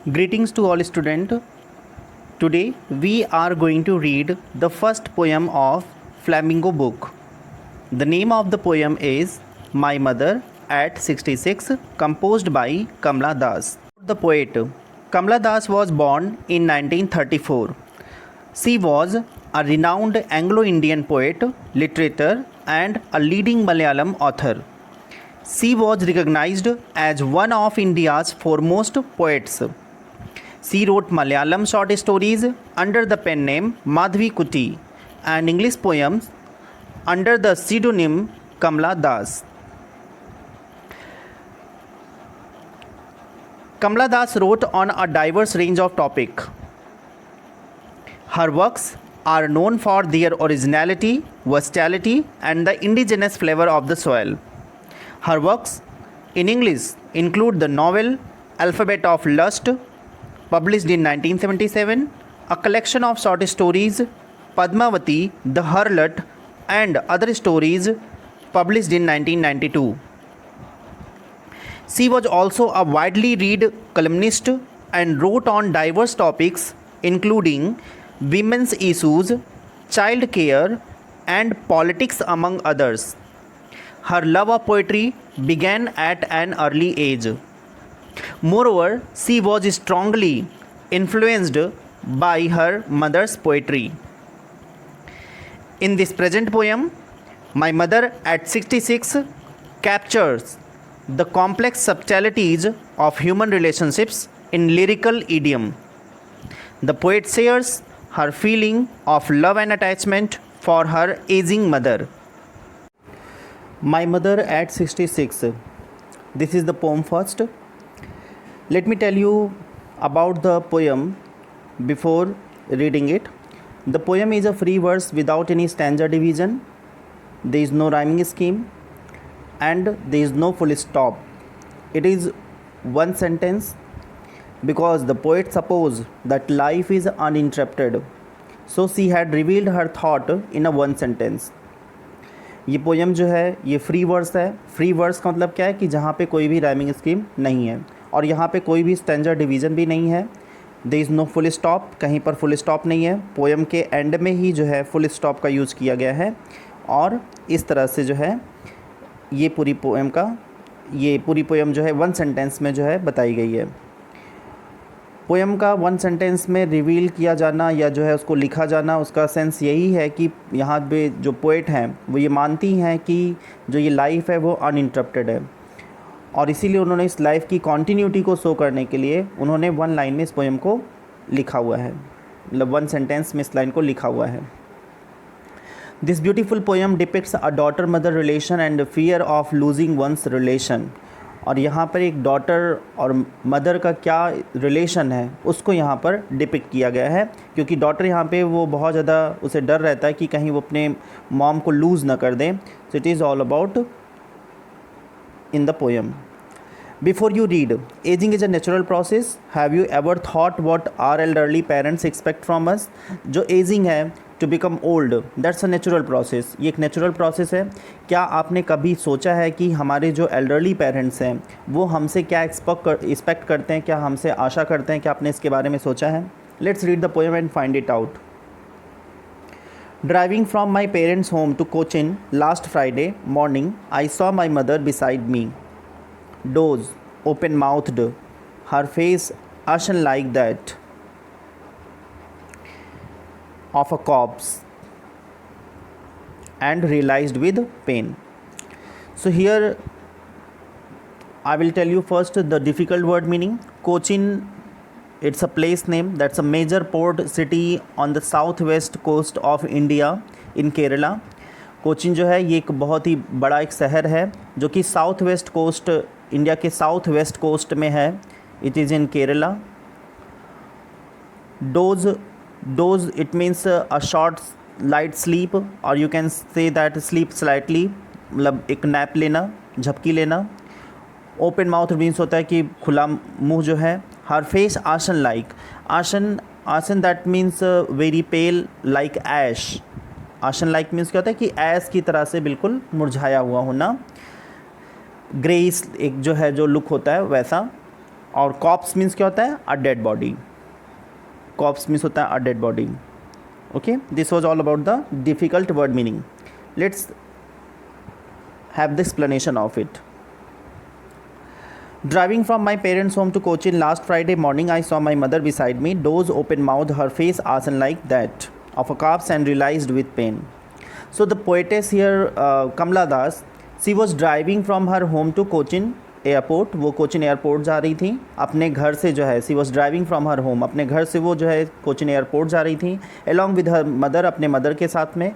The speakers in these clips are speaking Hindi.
Greetings to all students. Today we are going to read the first poem of Flamingo book. The name of the poem is My Mother at 66, composed by Kamla Das. The poet Kamla Das was born in 1934. She was a renowned Anglo-Indian poet, literator and a leading Malayalam author. She was recognized as one of India's foremost poets. She wrote Malayalam short stories under the pen name Madhvi Kuti and English poems under the pseudonym Kamla Das. Kamla Das wrote on a diverse range of topics. Her works are known for their originality, versatility, and the indigenous flavor of the soil. Her works in English include the novel Alphabet of Lust, published in 1977, a collection of short stories, Padmavati, The Harlot, and other stories, published in 1992. She was also a widely read columnist and wrote on diverse topics including women's issues, child care, and politics, among others. Her love of poetry began at an early age. Moreover, she was strongly influenced by her mother's poetry. In this present poem, My Mother at 66 captures the complex subtleties of human relationships in lyrical idiom. The poet shares her feeling of love and attachment for her aging mother. My Mother at 66. This is the poem first. Let me tell you about the poem before reading it. The poem is a free verse without any stanza division. There is no rhyming scheme and there is no full stop. It is one sentence because the poet supposed that life is uninterrupted. So she had revealed her thought in a one sentence. ये पोएम जो है ये फ्री वर्स है. फ्री वर्स का मतलब क्या है कि जहाँ पे कोई भी राइमिंग स्कीम नहीं है और यहाँ पे कोई भी स्टैंडर्ड डिवीज़न भी नहीं है. There is no full stop, कहीं पर फुल स्टॉप नहीं है. पोएम के एंड में ही जो है फुल स्टॉप का यूज़ किया गया है और इस तरह से जो है ये पूरी पोएम जो है वन सेंटेंस में जो है बताई गई है. पोएम का वन सेंटेंस में रिवील किया जाना या जो है उसको लिखा जाना, उसका सेंस यही है कि यहाँ पे जो पोएट हैं वो ये मानती हैं कि जो ये लाइफ है वो अनइंटरप्टेड है और इसीलिए उन्होंने इस लाइफ की कॉन्टीन्यूटी को शो करने के लिए उन्होंने वन लाइन में इस पोएम को लिखा हुआ है, मतलब वन सेंटेंस में इस लाइन को लिखा हुआ है. This beautiful poem depicts a daughter mother relation and fear of losing one's relation. और यहाँ पर एक डॉटर और मदर का क्या रिलेशन है उसको यहाँ पर डिपिक्ट किया गया है, क्योंकि डॉटर यहाँ पे वो बहुत ज़्यादा उसे डर रहता है कि कहीं वो अपने मॉम को लूज़ ना कर दें. So it is all about in the poem. Before you read, aging is a natural process. Have you ever thought what our elderly parents expect from us? जो aging है, to become old, that's a natural process. ये एक natural process है. क्या आपने कभी सोचा है कि हमारे जो elderly parents हैं वो हमसे क्या expect करते हैं, क्या हमसे आशा करते हैं? क्या आपने इसके बारे में सोचा है? Let's read the poem and find it out. Driving from my parents' home to Cochin last Friday morning, I saw my mother beside me, dozed, open-mouthed, her face ashen like that of a corpse, and realized with pain. So here I will tell you first the difficult word meaning. Cochin, it's a place name that's a major port city on the southwest coast of India in Kerala. Cochin जो है ये एक बहुत ही बड़ा एक शहर है जो कि साउथ वेस्ट कोस्ट, इंडिया के साउथ वेस्ट कोस्ट में है. It is in Kerala. Doze it means a short light sleep और you can say that sleep slightly, मतलब एक नैप लेना, झपकी लेना. ओपन माउथ मीन्स होता है कि खुला मुंह जो है. Her face ashen like, ashen that means very pale like ash. Ashen like means क्या होता है कि ऐश की तरह से बिल्कुल मुरझाया हुआ होना. ग्रेस एक जो है जो लुक होता है वैसा. और कॉप्स मीन्स क्या होता है, a dead body, corpse means होता है a dead body. Okay, this was all about the difficult word meaning. Let's have the explanation of it. Driving from my parents' home to Cochin last Friday morning, I saw my mother beside me, doors open mouthed, her face ashen like that of a corpse, and realized with pain. So the poetess here, Kamala Das, she was driving from her home to Cochin airport, वो कोचिन एयरपोर्ट जा रही थी अपने घर से, जो है she was driving from her home, अपने घर से वो जो है कोचिन एयरपोर्ट जा रही थी, अलॉन्ग विद हर मदर, अपने मदर के साथ में,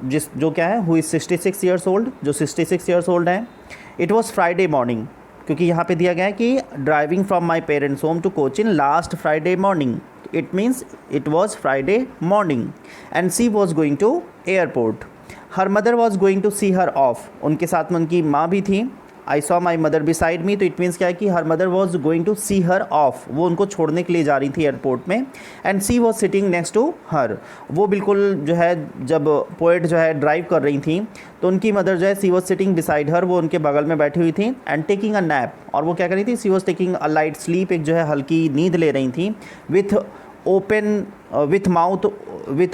जो क्या है, हु इज़ 66 ईयर्स ओल्ड, जो 66 ईयर्स ओल्ड हैं। इट वॉज फ्राइडे मॉर्निंग, क्योंकि यहाँ पे दिया गया है कि driving from my parents home to Cochin last Friday morning, it means it was Friday morning, and she was going to airport. Her mother was going to see her off, उनके साथ में उनकी माँ भी थी। I saw my mother beside me, तो इट मीन्स क्या है कि her mother was going to see her off, वो उनको छोड़ने के लिए जा रही थी एयरपोर्ट में, and she was sitting next to her, वो बिल्कुल जो है जब पोएट जो है ड्राइव कर रही थी तो उनकी मदर जो है she was sitting beside her, वो उनके बगल में बैठी हुई थी, एंड टेकिंग अ नैप, और वो क्या कर रही थी, she was taking a light sleep, एक जो है हल्की नींद ले रही थी, with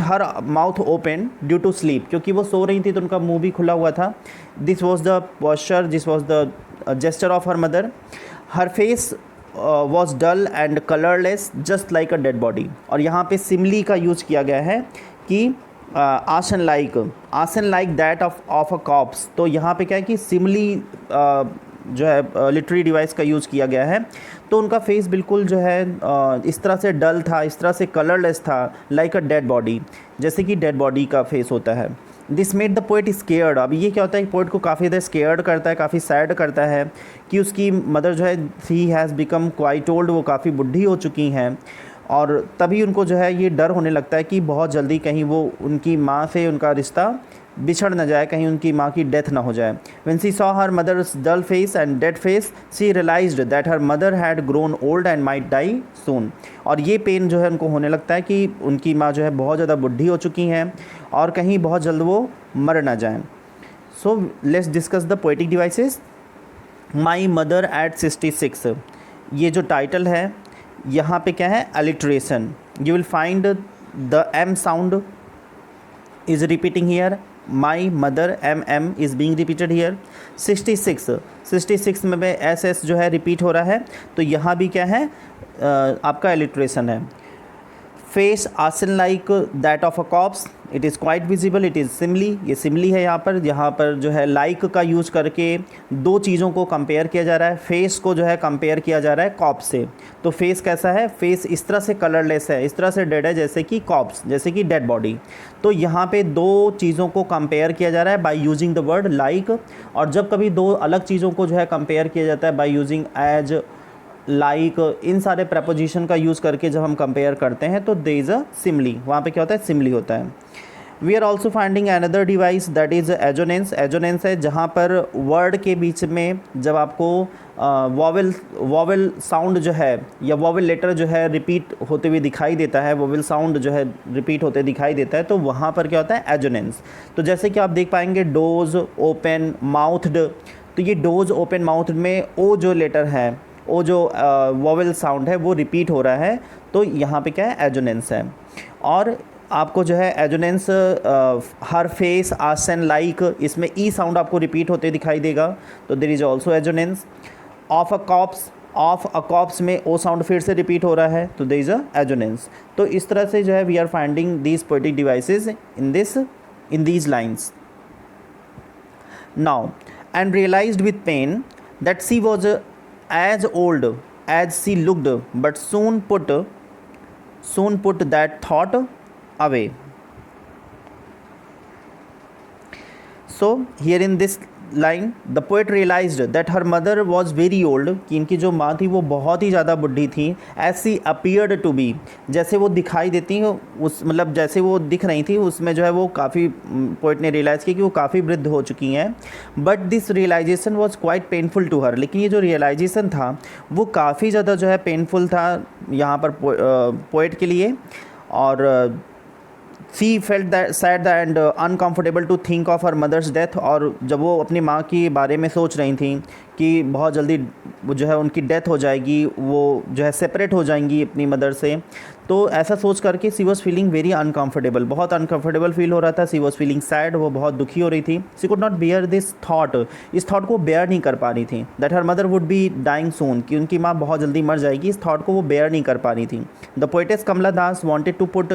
her mouth open due to sleep, क्योंकि वो सो रही थी तो उनका मुंह भी खुला हुआ था। This was the posture, this was the gesture of her mother. Her face was dull and colourless just like a dead body, और यहाँ पे सिमली का यूज़ किया गया है कि आसन like that of a cops, तो यहाँ पे क्या है कि सिमली जो है लिटरेरी डिवाइस का यूज़ किया गया है, तो उनका फेस बिल्कुल जो है इस तरह से डल था, इस तरह से कलरलेस था, लाइक अ डेड बॉडी, जैसे कि डेड बॉडी का फेस होता है। This made the poet scared, अब ये क्या होता है, पोएट को काफ़ी ज़्यादा स्केयर्ड करता है, काफ़ी सैड करता है कि उसकी मदर जो है he has become quite old, वो काफ़ी बुढ़ी हो चुकी हैं, और तभी उनको जो है ये डर होने लगता है कि बहुत जल्दी कहीं वो उनकी माँ से उनका रिश्ता बिछड़ न जाए, कहीं उनकी माँ की डेथ ना हो जाए। When she saw her mother's dull face and dead face, she realized that her mother had grown old and might die soon. और ये पेन जो है उनको होने लगता है कि उनकी माँ जो है बहुत ज़्यादा बुढ़ी हो चुकी हैं और कहीं बहुत जल्द वो मर ना जाएं। So let's discuss the poetic devices. My mother at 66. ये जो टाइटल है यहाँ पे क्या है, alliteration. You will find the M sound is repeating here. My mother M is being repeated here. 66 में SS जो है रिपीट हो रहा है, तो यहाँ भी क्या है आपका एलिट्रेशन है। Face ashen like that of a corpse, it is quite visible, it is simile, ये सिमली है यहाँ पर जो है लाइक का यूज़ करके दो चीज़ों को कंपेयर किया जा रहा है। फेस को जो है कंपेयर किया जा रहा है कॉप्स से, तो फेस कैसा है, फेस इस तरह से कलरलेस है, इस तरह से डेड है जैसे कि कॉप्स, जैसे कि डेड बॉडी। तो यहाँ पे दो चीज़ों को कंपेयर किया जा रहा है bye using the word like, और जब कभी दो अलग चीज़ों को जो है कंपेयर किया जाता है बाय यूजिंग एज, लाइक, इन सारे प्रपोजिशन का यूज़ करके जब हम कंपेयर करते हैं तो देयर इज़ अ सिमली, वहाँ पे क्या होता है, सिमली होता है। We are also finding another device that is assonance. Assonance है जहाँ पर वर्ड के बीच में जब आपको वॉवेल साउंड जो है या वॉवेल लेटर जो है रिपीट होते हुए दिखाई देता है, वॉवेल साउंड जो है रिपीट होते दिखाई देता है, तो वहाँ पर क्या होता है, एजोनेंस। तो जैसे कि आप देख पाएंगे डोज, ओपन, माउथड, तो ये डोज, ओपन, माउथ में ओ जो लेटर है, वो जो वॉवेल साउंड है वो रिपीट हो रहा है, तो यहाँ पे क्या है, एजोनेंस है। और आपको जो है assonance her face ashen like, इसमें ई साउंड आपको रिपीट होते दिखाई देगा, तो there is also assonance. Of a corpse में ओ साउंड फिर से रिपीट हो रहा है, तो देयर इज़ अ एजोनेंस। तो इस तरह से जो है we are finding these poetic devices in these lines. Now and realised with pain that she was as old as she looked, but soon put that thought away. So here in this line the poet realized that her mother was very old, कि इनकी जो माँ थी वो बहुत ही ज़्यादा बुढ़ी थी, as she appeared to be, जैसे वो दिखाई देती हैं उस, मतलब जैसे वो दिख रही थी उसमें जो है वो काफ़ी, पोएट ने रियलाइज़ किया कि वो काफ़ी वृद्ध हो चुकी हैं। But this realisation was quite painful to her, लेकिन ये जो रियलाइजेशन था वो काफ़ी ज़्यादा जो है पेनफुल था यहाँ पर पोएट के लिए। और she felt that sad and uncomfortable to think of her mother's death. और जब वो अपनी माँ के बारे में सोच रही थी कि बहुत जल्दी वो जो है उनकी डेथ हो जाएगी, वो जो है सेपरेट हो जाएंगी अपनी मदर से, तो ऐसा सोच करके सी वॉज फीलिंग वेरी अनकम्फर्टेबल, बहुत अनकम्फर्टेबल फील हो रहा था। सी वॉज फीलिंग सैड, वो बहुत दुखी हो रही थी। She could not bear this thought, इस थाट को बेयर नहीं कर पा रही थी, that her mother would be dying soon, कि उनकी माँ बहुत जल्दी मर जाएगी, इस थाट को वो बेयर नहीं कर पा रही थी। The poetess Kamala Das wanted to put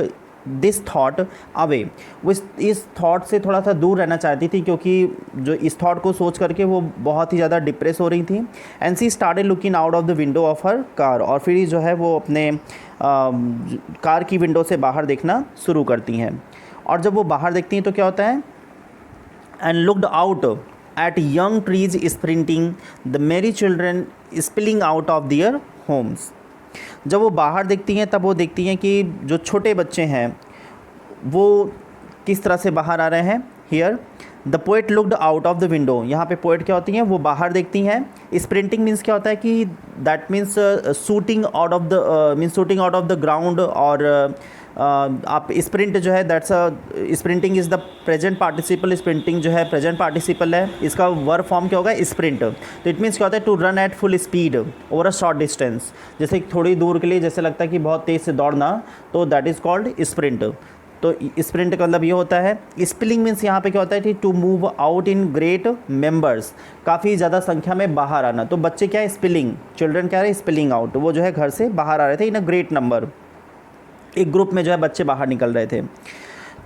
this thought away, वो इस थाट से थोड़ा सा दूर रहना चाहती थी, क्योंकि जो इस थाट को सोच करके वो बहुत ही ज़्यादा डिप्रेस हो रही थी। And she started looking out of the window of her car, और फिर जो है वो अपने कार की विंडो से बाहर देखना शुरू करती हैं। और जब वो बाहर देखती हैं तो क्या होता है, and looked out at young trees sprinting the merry children spilling out of their homes. जब वो बाहर देखती हैं तब वो देखती हैं कि जो छोटे बच्चे हैं वो किस तरह से बाहर आ रहे हैं। Here the poet looked out of the window, यहाँ पे पोएट क्या होती हैं, वो बाहर देखती हैं। स्प्रिंटिंग मीन्स क्या होता है कि that means shooting out of the shooting out of the ground, और आप स्प्रिंट जो है that's sprinting is the present participle, sprinting जो है प्रेजेंट पार्टिसिपल है, इसका वर्ब फॉर्म क्या होगा, स्प्रिंट। तो इट मीन्स क्या होता है, to run at full speed over a short distance, जैसे थोड़ी दूर के लिए जैसे लगता है कि बहुत तेज़ से दौड़ना, तो दैट इज़ कॉल्ड स्प्रिंट। तो स्प्रिंट का मतलब ये होता है। स्पिलिंग मीन्स यहाँ पे क्या होता है कि to move out in great members, काफ़ी ज़्यादा संख्या में बाहर आना। तो बच्चे क्या है, स्पिलिंग, चिल्ड्रन क्या है, स्पिलिंग आउट, वो जो है घर से बाहर आ रहे थे इन अ ग्रेट नंबर, एक ग्रुप में जो है बच्चे बाहर निकल रहे थे।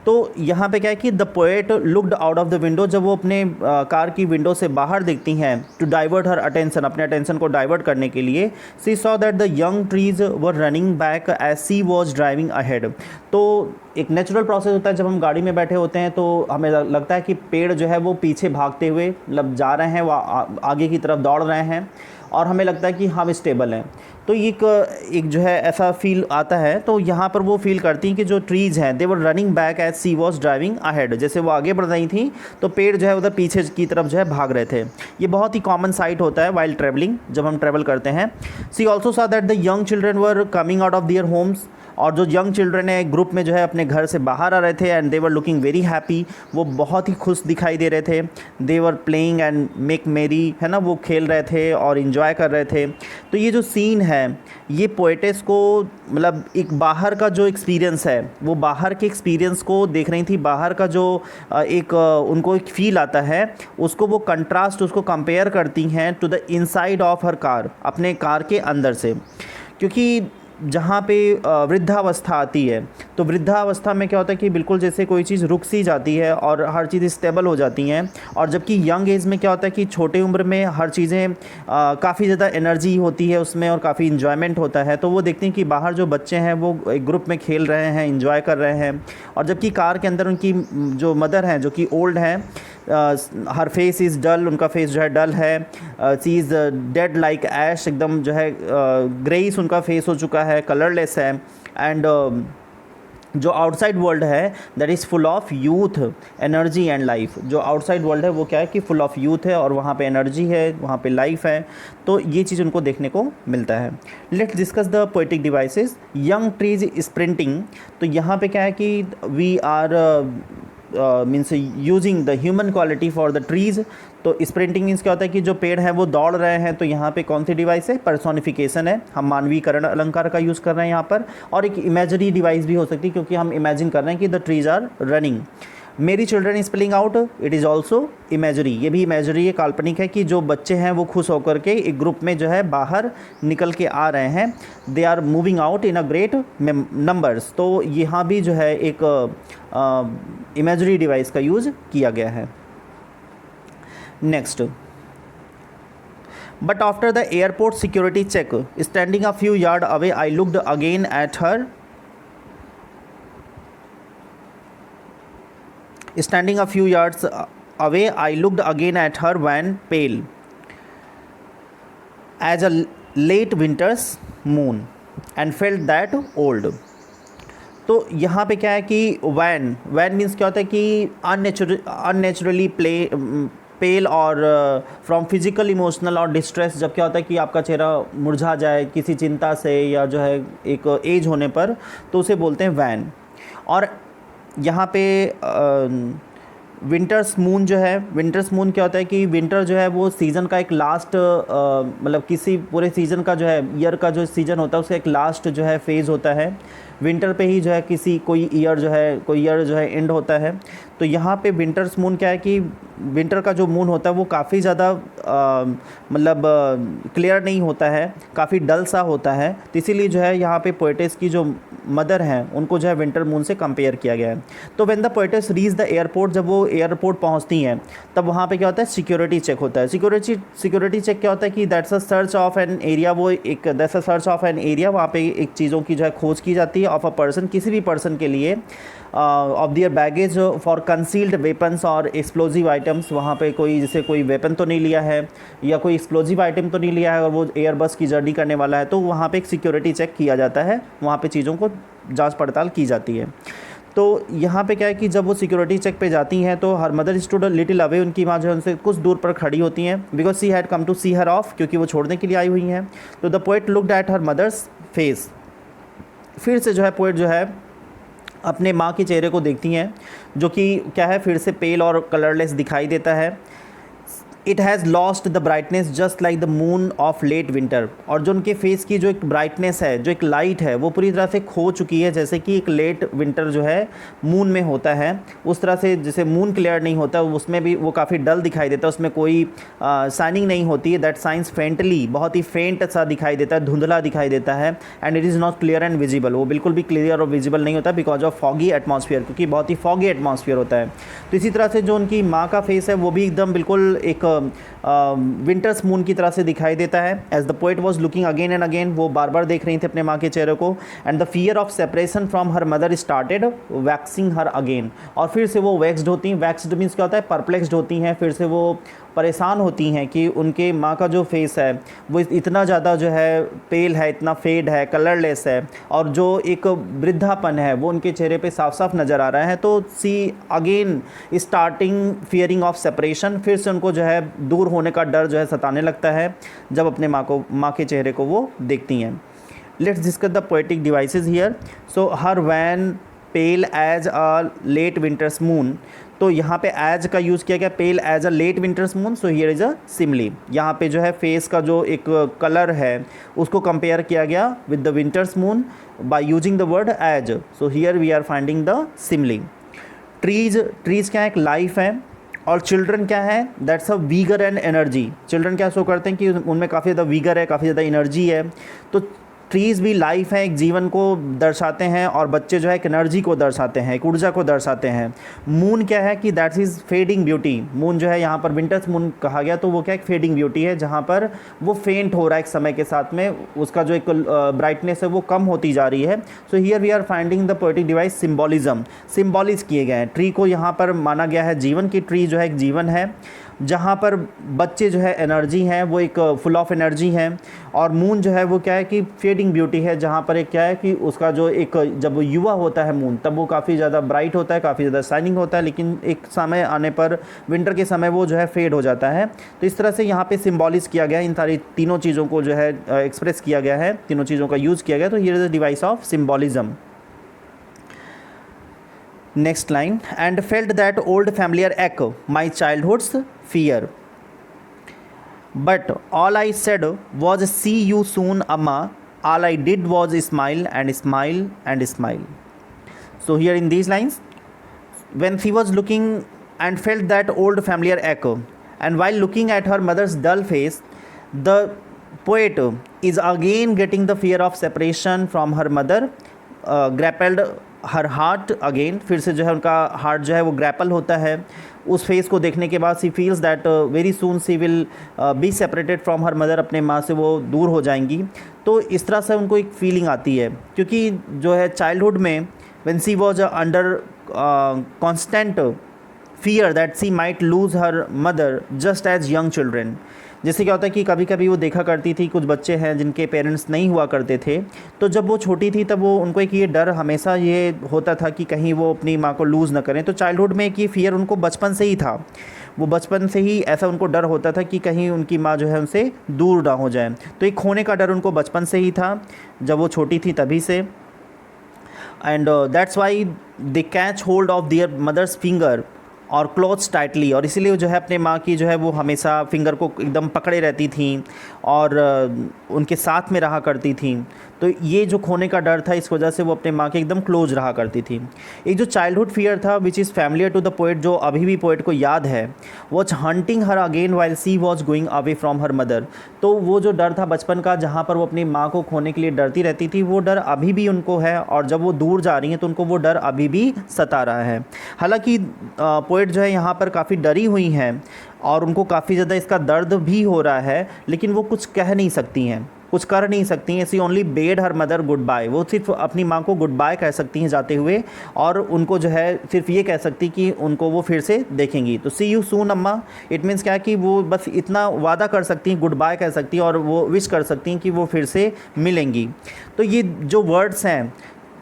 तो यहाँ पे क्या है कि the poet looked out of the window, जब वो अपने कार की विंडो से बाहर देखती हैं, टू डाइवर्ट हर अटेंशन, अपने अटेंशन को डाइवर्ट करने के लिए, she saw that the young trees were running back as she was driving ahead. तो एक नेचुरल प्रोसेस होता है, जब हम गाड़ी में बैठे होते हैं तो हमें लगता है कि पेड़ जो है वो पीछे भागते हुए मतलब जा रहे हैं, वो आगे की तरफ दौड़ रहे हैं, और हमें लगता है कि हम स्टेबल हैं। तो एक जो है ऐसा फील आता है। तो यहाँ पर वो फील करती हैं कि जो ट्रीज़ हैं they were running back as she was driving ahead, जैसे वो आगे बढ़ रही थी तो पेड़ जो है उधर पीछे की तरफ जो है भाग रहे थे। ये बहुत ही कॉमन साइट होता है वाइल ट्रैवलिंग, जब हम ट्रैवल करते हैं। She also saw that the young children were coming out of their homes, और जो यंग चिल्ड्रन है ग्रुप में जो है अपने घर से बाहर आ रहे थे, and they were looking very happy, वो बहुत ही खुश दिखाई दे रहे थे। दे वर प्लेइंग एंड मेक मेरी, है ना, वो खेल रहे थे और इन्जॉय कर रहे थे। तो ये जो सीन है ये पोएटेस को मतलब एक बाहर का जो एक्सपीरियंस है, वो बाहर के एक्सपीरियंस को देख रही थी, बाहर का जो उनको एक फील आता है उसको वो कंट्रास्ट, उसको कंपेयर करती हैं to the inside of her car, अपने कार के अंदर से। क्योंकि जहाँ पे वृद्धावस्था आती है तो वृद्धावस्था में क्या होता है कि बिल्कुल जैसे कोई चीज़ रुक सी जाती है और हर चीज़ स्टेबल हो जाती हैं, और जबकि यंग एज में क्या होता है कि छोटे उम्र में हर चीज़ें काफ़ी ज़्यादा एनर्जी होती है उसमें और काफ़ी इन्जॉयमेंट होता है। तो वो देखते हैं कि बाहर जो बच्चे हैं वो एक ग्रुप में खेल रहे हैं, इन्जॉय कर रहे हैं, और जबकि कार के अंदर उनकी जो मदर हैं जो कि ओल्ड हैं, हर फेस इज़ डल, उनका फेस जो है डल है, सी इज़ डेड लाइक ऐश, एकदम जो है ग्रेइस उनका फेस हो चुका है, कलरलेस है। एंड जो आउटसाइड वर्ल्ड है that is full of youth, energy and life. जो आउटसाइड वर्ल्ड है वो क्या है कि फुल ऑफ यूथ है, और वहाँ पे एनर्जी है, वहाँ पे लाइफ है। तो ये चीज़ उनको देखने को मिलता है। Let's discuss the poetic devices. Young trees sprinting, तो यहाँ पे क्या है कि we are means using the human quality for the trees. तो स्प्रिंटिंग मीन्स क्या होता है कि जो पेड़ हैं वो दौड़ रहे हैं, तो यहाँ पे कौन सी डिवाइस है, पर्सोनिफिकेशन है, हम मानवीकरण अलंकार का यूज़ कर रहे हैं यहाँ पर। और एक इमेजरी डिवाइस भी हो सकती है क्योंकि हम इमेजिन कर रहे हैं कि द ट्रीज आर रनिंग। मेरी children spelling out, it is also imagery, ये भी इमेजरी है, काल्पनिक है कि जो बच्चे हैं वो खुश होकर के एक ग्रुप में जो है बाहर निकल के आ रहे हैं, they are moving out in a great numbers. तो यहाँ भी जो है एक इमेजरी डिवाइस का यूज़ किया गया है। Next, but after the airport security check standing a few yard away I looked again at her, standing a few yards away I looked again at her when pale as a late winter's moon and felt that old। तो यहाँ पे क्या है कि वैन मीन्स क्या होता है कि अननेचुरली पेल और फ्रॉम फिजिकल इमोशनल और डिस्ट्रेस, जब क्या होता है कि आपका चेहरा मुरझा जाए किसी चिंता से या जो है एक एज होने पर, तो उसे बोलते हैं वैन। और यहाँ पे विंटर्स मून जो है, विंटर्स मून क्या होता है कि विंटर जो है वो सीज़न का एक लास्ट, मतलब किसी पूरे सीज़न का जो है, ईयर का जो सीज़न होता है उसका एक लास्ट जो है फेज़ होता है। विंटर पे ही जो है किसी कोई ईयर जो है एंड होता है। तो यहाँ पे विंटर्स मून क्या है कि विंटर का जो मून होता है वो काफ़ी ज़्यादा मतलब क्लियर नहीं होता है, काफ़ी डल सा होता है। तो इसीलिए जो है यहाँ पे पोएटेस की जो मदर हैं उनको जो है विंटर मून से कंपेयर किया गया है। तो when the poetess reach the airport, जब वो एयरपोर्ट पहुँचती हैं तब वहाँ पे क्या होता है, सिक्योरिटी चेक होता है। सिक्योरिटी चेक क्या होता है कि that's a search of an area, वो एक that's a search of an area, वहाँ पे एक चीज़ों की जो है खोज की जाती है ऑफ अ पर्सन, किसी भी पर्सन के लिए, of their baggage for concealed weapons और एक्सप्लोजिव आइटम्स। वहाँ पे कोई जैसे कोई वेपन तो नहीं लिया है या कोई एक्सप्लोजिव आइटम तो नहीं लिया है और वो एयरबस की जर्नी करने वाला है, तो वहाँ पे एक सिक्योरिटी चेक किया जाता है, वहाँ पे चीज़ों को जांच पड़ताल की जाती है। तो यहाँ पे क्या है कि जब वो सिक्योरिटी चेक पे जाती हैं तो her mother stood little away, उनकी माँ जो है उनसे कुछ दूर पर खड़ी होती हैं, because she had come to see her off, क्योंकि वो छोड़ने के लिए आई हुई हैं। तो the poet looked at her mother's face, फिर से जो है पोएट जो है अपने माँ के चेहरे को देखती हैं, जो कि क्या है, फिर से पेल और कलरलेस दिखाई देता है। It has lost the brightness just like the moon of late winter, और जो उनके फेस की जो एक ब्राइटनेस है, जो एक लाइट है, वो पूरी तरह से खो चुकी है, जैसे कि एक लेट विंटर जो है मून में होता है उस तरह से। जैसे मून क्लियर नहीं होता उसमें भी वो काफ़ी डल दिखाई देता है, उसमें कोई शाइनिंग नहीं होती है। दैट साइंस फेंटली, बहुत ही फेंट सा दिखाई देता है, धुंधला दिखाई देता है। And it is not clear and visible, वो बिल्कुल भी क्लियर और विजिबल नहीं होता बिकॉज ऑफ फॉगी एटमॉस्फेयर, क्योंकि बहुत ही फॉगी एटमॉस्फेयर होता है। तो इसी तरह से जो उनकी माँ का फेस है वो भी एकदम बिल्कुल एक विंटर्स मून की तरह से दिखाई देता है। As the poet was looking again and again, वो बार बार देख रही थी अपने माँ के चेहरे को। And the fear of separation from her mother started waxing her again, और फिर से वो वैक्सड होती हैं। वैक्सड मीन्स क्या होता है, परप्लेक्सड होती हैं, फिर से वो परेशान होती हैं कि उनके माँ का जो फेस है वो इतना ज़्यादा जो है पेल है, इतना फेड है, कलरलेस है, और जो एक वृद्धापन है वो उनके चेहरे पे साफ साफ नज़र आ रहा है। तो she again starting fearing of separation, फिर से उनको जो है दूर होने का डर जो है सताने लगता है जब अपने माँ के चेहरे को वो देखती हैं। Let's discuss the poetic devices here. So her wan pale as a late winter's moon, तो यहाँ पे एज का यूज़ किया गया, pale as a late winter's moon. So here is a simile, यहाँ पे जो है फेस का जो एक कलर है उसको कंपेयर किया गया with the winter's moon by using the word as. So here we are finding the simile. Trees क्या है, एक लाइफ है, और चिल्ड्रन क्या है, that's a vigour and energy. Children क्या शो करते हैं कि उनमें काफ़ी ज़्यादा वीगर है, काफ़ी ज़्यादा एनर्जी है। तो ट्रीज़ भी लाइफ है, एक जीवन को दर्शाते हैं, और बच्चे जो है एक एनर्जी को दर्शाते हैं, एक ऊर्जा को दर्शाते हैं। मून क्या है कि that's is fading beauty. Moon जो है यहाँ पर विंटर्स मून कहा गया, तो वो क्या एक फेडिंग ब्यूटी है, जहाँ पर वो फेंट हो रहा है एक समय के साथ में, उसका जो एक ब्राइटनेस है वो कम होती जा रही है। So here we are finding the poetic device symbolism, symbolism किए गए हैं। ट्री को यहाँ पर माना गया है जीवन की, ट्री जो है एक जीवन है, जहाँ पर बच्चे जो है एनर्जी हैं, वो एक फुल ऑफ एनर्जी हैं, और मून जो है वो क्या है कि फेडिंग ब्यूटी है, जहाँ पर एक क्या है कि उसका जो एक जब वो युवा होता है मून, तब वो काफ़ी ज़्यादा ब्राइट होता है, काफ़ी ज़्यादा शाइनिंग होता है, लेकिन एक समय आने पर विंटर के समय वो जो है फेड हो जाता है। तो इस तरह से यहाँ पे सिम्बॉलिज किया गया है, इन सारी तीनों चीज़ों को जो है एक्सप्रेस किया गया है, तीनों चीज़ों का यूज़ किया गया। तो here is the device of symbolism. Next line, and felt that old familiar echo, my childhood's fear. But all I said was, see you soon, Amma. All I did was smile and smile and smile. So here in these lines, when she was looking and felt that old familiar echo, and while looking at her mother's dull face, the poet is again getting the fear of separation from her mother, grappled her heart again, फिर से जो है उनका हार्ट जो है वो ग्रैपल होता है उस फेस को देखने के बाद। She feels that very soon she will be separated from her mother, अपने माँ से वो दूर हो जाएंगी। तो इस तरह से उनको एक फीलिंग आती है, क्योंकि जो है चाइल्डहुड में when she was under constant fear that she might lose her mother just as young children. जैसे क्या होता है कि कभी कभी वो देखा करती थी, कुछ बच्चे हैं जिनके पेरेंट्स नहीं हुआ करते थे, तो जब वो छोटी थी तब वो उनको एक ये डर हमेशा ये होता था कि कहीं वो अपनी माँ को लूज़ ना करें। तो चाइल्डहुड में एक ये फियर उनको बचपन से ही था, वो बचपन से ही ऐसा उनको डर होता था कि कहीं उनकी माँ जो है उनसे दूर ना हो जाए। तो एक खोने का डर उनको बचपन से ही था, जब वो छोटी थी तभी से। and that's why they catch hold of their mother's finger और क्लोथ्स टाइटली, और इसीलिए जो है अपने माँ की जो है वो हमेशा फिंगर को एकदम पकड़े रहती थी और उनके साथ में रहा करती थी। तो ये जो खोने का डर था, इस वजह से वो अपने माँ के एकदम क्लोज रहा करती थी। एक जो चाइल्डहुड फियर था which is familiar to the poet, जो अभी भी पोएट को याद है, was haunting her again while she was going away from her mother. तो वो जो डर था बचपन का, जहाँ पर वो अपनी माँ को खोने के लिए डरती रहती थी, वो डर अभी भी उनको है, और जब वो दूर जा रही हैं तो उनको वो डर अभी भी सता रहा है। हालांकि पोएट जो है यहाँ पर काफ़ी डरी हुई हैं और उनको काफ़ी ज़्यादा इसका दर्द भी हो रहा है, लेकिन वो कुछ कह नहीं सकती हैं, कुछ कर नहीं सकती हैं। She only bade her mother goodbye, वो सिर्फ अपनी माँ को गुड बाय कह सकती हैं जाते हुए, और उनको जो है सिर्फ ये कह सकती कि उनको वो फिर से देखेंगी। तो सी यू सून अम्मा, इट मीन्स क्या है कि वो बस इतना वादा कर सकती हैं, गुड बाय कह सकती हैं, और वो विश कर सकती हैं कि वो फिर से मिलेंगी। तो ये जो वर्ड्स हैं,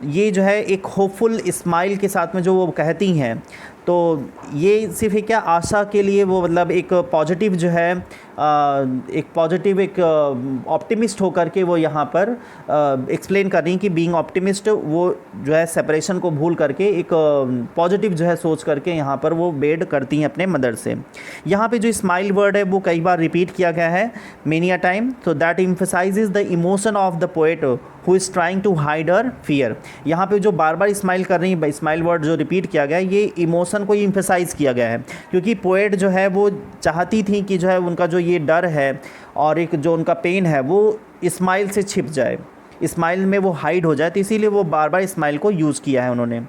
ये जो है एक होपफुल स्माइल के साथ में जो वो कहती हैं, तो ये सिर्फ एक क्या आशा के लिए वो मतलब एक पॉजिटिव जो है एक पॉजिटिव एक ऑप्टिमिस्ट होकर के वो यहाँ पर एक्सप्लेन कर रही हैं कि बीइंग ऑप्टिमिस्ट, वो जो है सेपरेशन को भूल करके एक पॉजिटिव जो है सोच करके यहाँ पर वो बेड करती हैं अपने मदर से। यहाँ पे जो स्माइल वर्ड है वो कई बार रिपीट किया गया है, मेनी अ टाइम, तो that emphasises the emotion of the poet who is trying to hide her fear. यहाँ पे जो बार बार स्माइल कर रही है, स्माइल वर्ड जो रिपीट किया गया है, ये इमोशन को एम्फसाइज किया गया है, क्योंकि पोएट जो है वो चाहती थी कि जो है उनका जो ये डर है और एक जो उनका पेन है वो स्माइल से छिप जाए, स्माइल में वो हाइड हो जाए, तो इसीलिए वो बार बार स्माइल को यूज़ किया है उन्होंने।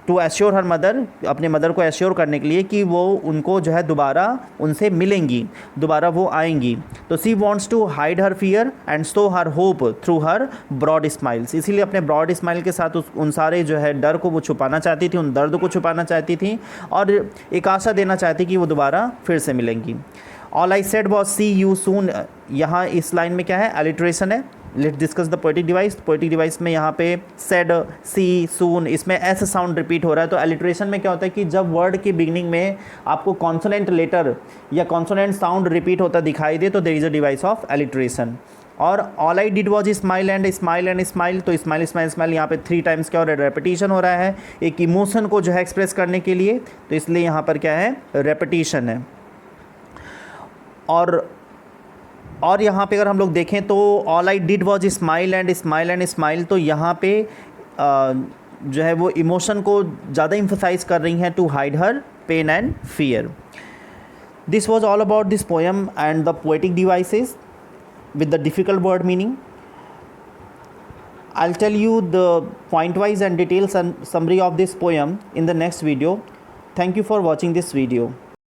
टू एश्योर हर मदर, अपने मदर को एश्योर करने के लिए कि वो उनको जो है दोबारा उनसे मिलेंगी, दोबारा वो आएंगी। तो she wants to hide her fear and show her hope through her broad smiles, इसीलिए अपने ब्रॉड स्माइल के साथ उन सारे जो है डर को वो छुपाना चाहती थी, उन दर्द को छुपाना चाहती थी, और एक आशा देना चाहती कि वो दोबारा फिर से मिलेंगी। All I said was see you soon, यहाँ इस लाइन में क्या है, एलिट्रेशन है। Let's discuss the poetic device. Poetic device में यहाँ पे सेड, सी, सून, इसमें एस साउंड रिपीट हो रहा है। तो एलिट्रेशन में क्या होता है कि जब वर्ड की बिगिनिंग में आपको कॉन्सोनेंट लेटर या कॉन्सोनेंट साउंड रिपीट होता दिखाई दे तो there is a device of alliteration. और all I did was smile and smile and smile, तो स्माइल स्माइल स्माइल यहाँ पे 3 टाइम्स क्या हो रहा है, रेपिटेशन हो रहा है एक इमोशन को जो है एक्सप्रेस करने के लिए, तो इसलिए यहाँ पर क्या है, रेपिटेशन है। और यहाँ पे अगर हम लोग देखें तो all I did was smile and smile and smile, तो यहाँ पे जो है वो इमोशन को ज़्यादा इम्फसाइज कर रही हैं, to hide her pain and fear. This was all about this poem and the poetic devices with the difficult word meaning. I'll tell you the point wise and details and summary of this poem in the next video. Thank you for watching this video.